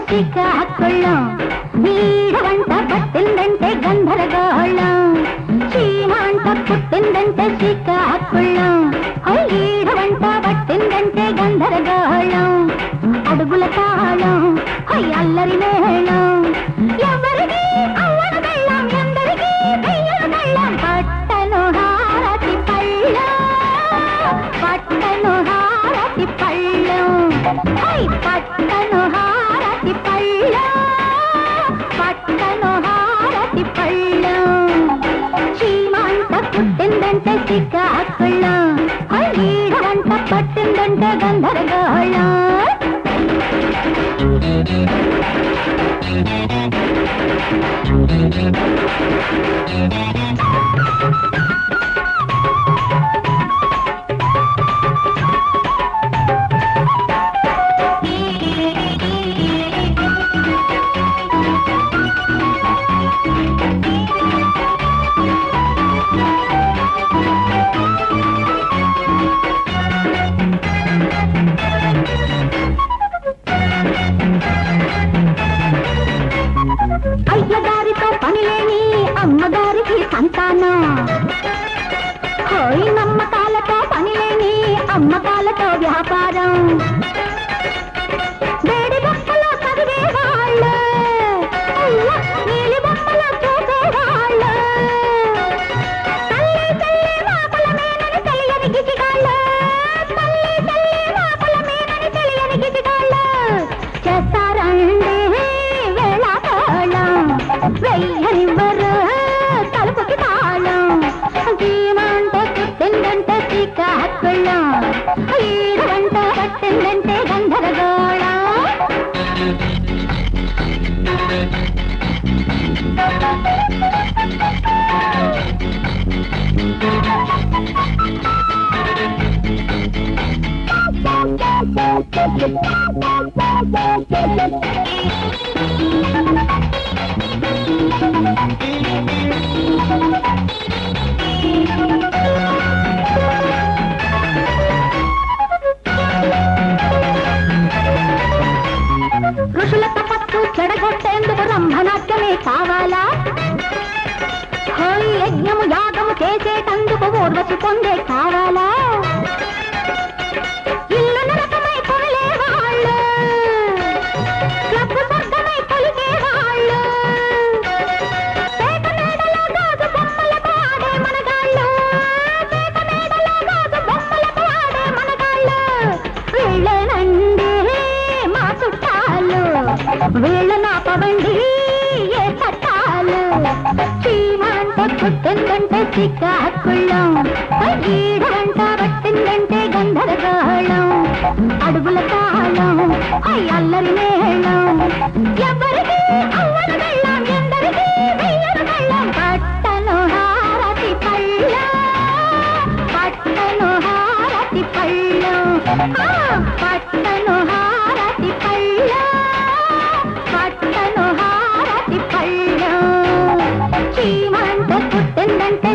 శ్రీకాకుళం నీడవంట పట్టిందంటే గంధరగోళం. చీమంట పుట్టిందంటే శ్రీకాకుళం, ఈడవంట పట్టిందంటే గంధరగోళం. అడుగుల తాళం అల్లరి మేళం, ఎవరికి అవ్వన బెళ్ళం, ఎందరికి పెయ్యల బెళ్ళం. పట్టను హారతి పళ్ళం, పట్టను హారతి పళ్ళం, పట్టను హారతి పళ్ళం, పట్టను హారతి పళ్ళం. చీమంట పుట్టిందంటే శ్రీకాకుళం, ఈడవంట పట్టిందంటే గంధరగోళం. అయ్యగారితో పనిలేని అమ్మగారికి సంతానం, నమ్మకాలతో పనిలేని అమ్మకాలతో వ్యాపారం. వేడి బొమ్మలో చదివేవాళ్ళు, నీలి బొమ్మలో చూసేవాళ్ళు, తల్లి తల్లి మాపల మేనని తెలియని గిజిగాళ్ళు, తల్లి తల్లి మాపల మేనని తెలియని గిజిగాళ్ళు. చేస్తారండి వెయ్యనివ్వరు తలుపుకి తాళం. చీమంట పుట్టిందంటే శ్రీకాకుళం, ఈడవంట పట్టిందంటే గంధరగోళం. ఋషుల తపస్సు చెడగొట్టేందుకు రంభనాట్యమే కావాలా? యజ్ఞము యాగము చేసేటందుకు ఊర్వశి పొందే కావాలా? ఇల్లు నరకమై పొరలేవాళ్ళు, క్లబ్బు స్వర్గమై పలికేవాళ్ళు, పేట మేడలో గాజు బొమ్మలతో ఆడే మనగాళ్ళు, పేట మేడలో గాజు బొమ్మలతో ఆడే మనగాళ్ళు. వీళ్ళేనండి మా చుట్టాలు, వీళ్ళ నాపవండి ఏ చట్టాలు. చీమంట పుట్టిందంటే శ్రీకాకుళం, ఈడవంట పట్టిందంటే గంధరగోళం. అడుగుల తాళం అల్లరి మేళం, ఎవరికి అవ్వన బెళ్ళం, ఎందరికి వెయ్యన బెళ్ళం. పట్టను హారతి పళ్ళం, పట్టను హారతి పళ్ళం, పట్టను హారతి పళ్ళం, పట్టను హారతి పళ్ళం. చీమంట పుట్టిందంటే